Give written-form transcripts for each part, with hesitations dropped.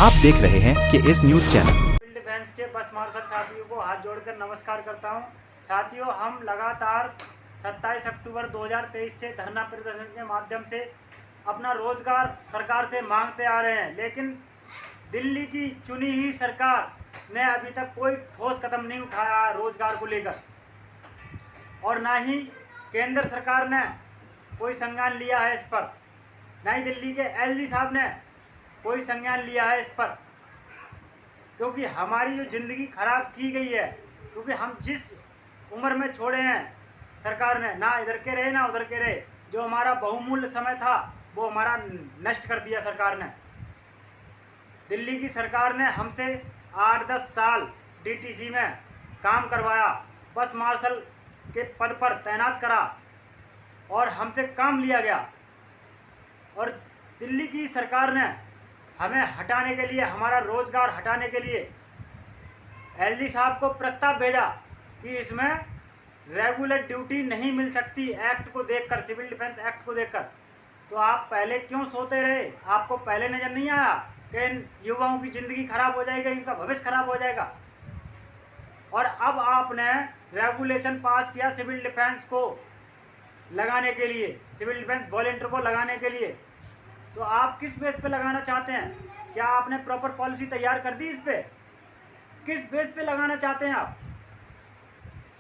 आप देख रहे हैं कि S news channel. Civil defence के बस मार्शल साथियों को हाथ जोड़कर नमस्कार करता हूं। साथियों, हम लगातार 27 अक्टूबर 2023 से धरना प्रदर्शन के माध्यम से अपना रोजगार सरकार से मांगते आ रहे हैं, लेकिन दिल्ली की चुनी हुई सरकार ने अभी तक कोई ठोस कदम नहीं उठाया रोजगार को लेकर, और ना ही केंद्र सरकार ने कोई संज्ञान लिया है इस पर, ना ही दिल्ली के एलजी साहब ने कोई संज्ञान लिया है इस पर। क्योंकि हमारी जो ज़िंदगी खराब की गई है, क्योंकि हम जिस उम्र में छोड़े हैं सरकार ने, ना इधर के रहे ना उधर के रहे, जो हमारा बहुमूल्य समय था वो हमारा नष्ट कर दिया सरकार ने। दिल्ली की सरकार ने हमसे 8-10 साल डीटीसी में काम करवाया, बस मार्शल के पद पर तैनात करा और हमसे काम लिया गया, और दिल्ली की सरकार ने हमें हटाने के लिए, हमारा रोजगार हटाने के लिए एलजी साहब को प्रस्ताव भेजा कि इसमें रेगुलर ड्यूटी नहीं मिल सकती एक्ट को देखकर, सिविल डिफेंस एक्ट को देखकर। तो आप पहले क्यों सोते रहे? आपको पहले नजर नहीं आया कि इन युवाओं की ज़िंदगी खराब हो जाएगी, इनका भविष्य खराब हो जाएगा? और अब आपने रेगुलेशन पास किया सिविल डिफेंस को लगाने के लिए, सिविल डिफेंस वॉलंटियर को लगाने के लिए। तो आप किस बेस पे लगाना चाहते हैं? क्या आपने प्रॉपर पॉलिसी तैयार कर दी इस पे? किस बेस पे लगाना चाहते हैं आप?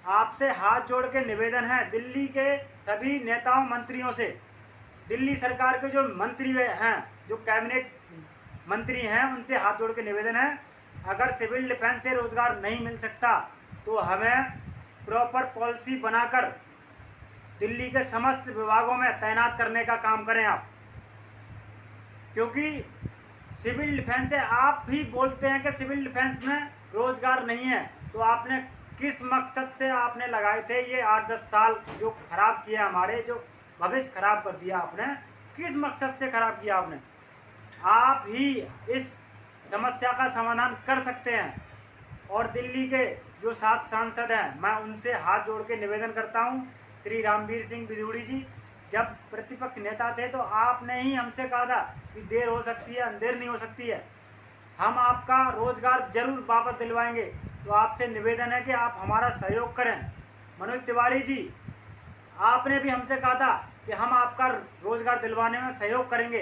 आपसे हाथ जोड़ के निवेदन है दिल्ली के सभी नेताओं मंत्रियों से, दिल्ली सरकार के जो मंत्री हैं, जो कैबिनेट मंत्री हैं, उनसे हाथ जोड़ के निवेदन है, अगर सिविल डिफेंस से रोजगार नहीं मिल सकता तो हमें प्रॉपर पॉलिसी बनाकर दिल्ली के समस्त विभागों में तैनात करने का काम करें आप। क्योंकि सिविल डिफेंस से, आप भी बोलते हैं कि सिविल डिफेंस में रोजगार नहीं है, तो आपने किस मकसद से आपने लगाए थे ये 8-10 साल जो खराब किया, हमारे जो भविष्य खराब कर दिया आपने? किस मकसद से खराब किया आपने? आप ही इस समस्या का समाधान कर सकते हैं। और दिल्ली के जो 7 सांसद हैं, मैं उनसे हाथ जोड़ के निवेदन करता हूं, श्री रामवीर सिंह बिधूड़ी जी, जब प्रतिपक्ष नेता थे तो आपने ही हमसे कहा था कि देर हो सकती है, अंधेर नहीं हो सकती है, हम आपका रोजगार जरूर वापस दिलवाएंगे। तो आपसे निवेदन है कि आप हमारा सहयोग करें। मनोज तिवारी जी, आपने भी हमसे कहा था कि हम आपका रोजगार दिलवाने में सहयोग करेंगे,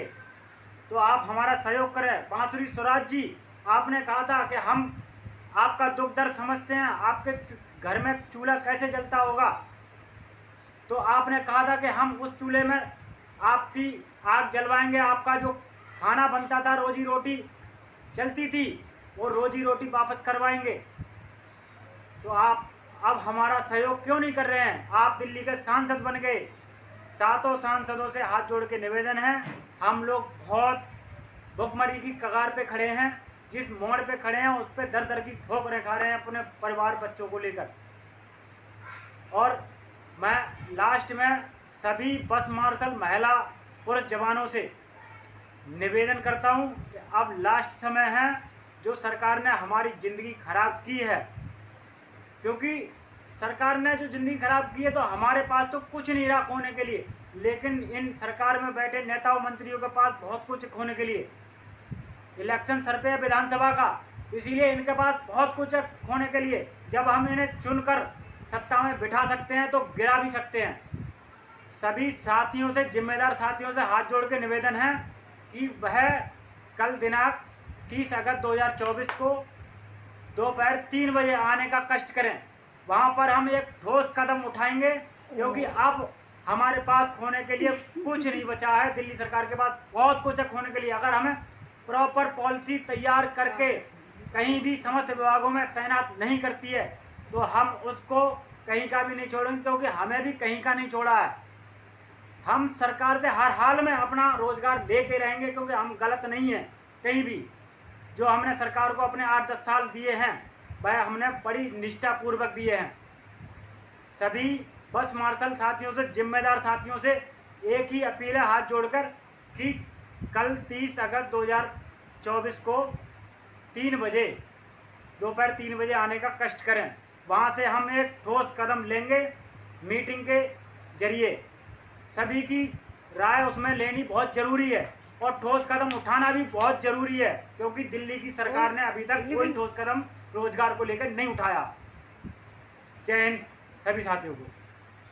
तो आप हमारा सहयोग करें। बांसुरी स्वराज जी, आपने कहा था कि हम आपका दुख दर्द समझते हैं, आपके घर में चूल्हा कैसे जलता होगा, तो आपने कहा था कि हम उस चूल्हे में आपकी आग जलवाएंगे, आपका जो खाना बनता था, रोजी रोटी चलती थी, वो रोजी रोटी वापस करवाएंगे। तो आप अब हमारा सहयोग क्यों नहीं कर रहे हैं? आप दिल्ली के सांसद बन गए। 7 सांसदों से हाथ जोड़ के निवेदन है, हम लोग बहुत भुखमरी की कगार पे खड़े हैं, जिस मोड़ पे खड़े हैं उस पे दर दर की ठोकरें खा रहे हैं अपने परिवार बच्चों को लेकर। और मैं लास्ट में सभी बस मार्शल महिला पुरुष जवानों से निवेदन करता हूं कि अब लास्ट समय है, जो सरकार ने हमारी ज़िंदगी खराब की है, क्योंकि सरकार ने जो ज़िंदगी खराब की है तो हमारे पास तो कुछ नहीं रहा खोने के लिए, लेकिन इन सरकार में बैठे नेताओं मंत्रियों के पास बहुत कुछ खोने के लिए। इलेक्शन सर पे है विधानसभा का, इसीलिए इनके पास बहुत कुछ है खोने के लिए। जब हम इन्हें चुनकर सत्ता में बिठा सकते हैं तो गिरा भी सकते हैं। सभी साथियों से, जिम्मेदार साथियों से हाथ जोड़ के निवेदन है कि वह कल दिनांक 30 अगस्त 2024 को दोपहर 3 बजे आने का कष्ट करें। वहां पर हम एक ठोस कदम उठाएंगे, क्योंकि अब हमारे पास खोने के लिए कुछ नहीं बचा है। दिल्ली सरकार के पास बहुत कुछ है खोने के लिए। अगर हमें प्रॉपर पॉलिसी तैयार करके कहीं भी समस्त विभागों में तैनात नहीं करती है तो हम उसको कहीं का भी नहीं छोड़ेंगे, क्योंकि हमें भी कहीं का नहीं छोड़ा है। हम सरकार से हर हाल में अपना रोजगार दे के रहेंगे, क्योंकि हम गलत नहीं हैं कहीं भी। जो हमने सरकार को अपने 8-10 साल दिए हैं वह हमने बड़ी निष्ठापूर्वक दिए हैं। सभी बस मार्शल साथियों से, जिम्मेदार साथियों से एक ही अपील है हाथ जोड़कर कि कल 30 अगस्त 2024 को 3 बजे, दोपहर 3 बजे आने का कष्ट करें। वहाँ से हम एक ठोस कदम लेंगे मीटिंग के जरिए। सभी की राय उसमें लेनी बहुत ज़रूरी है। और ठोस कदम उठाना भी बहुत जरूरी है, क्योंकि दिल्ली की सरकार ने अभी तक कोई ठोस कदम रोजगार को लेकर नहीं उठाया। जय हिंद सभी साथियों को।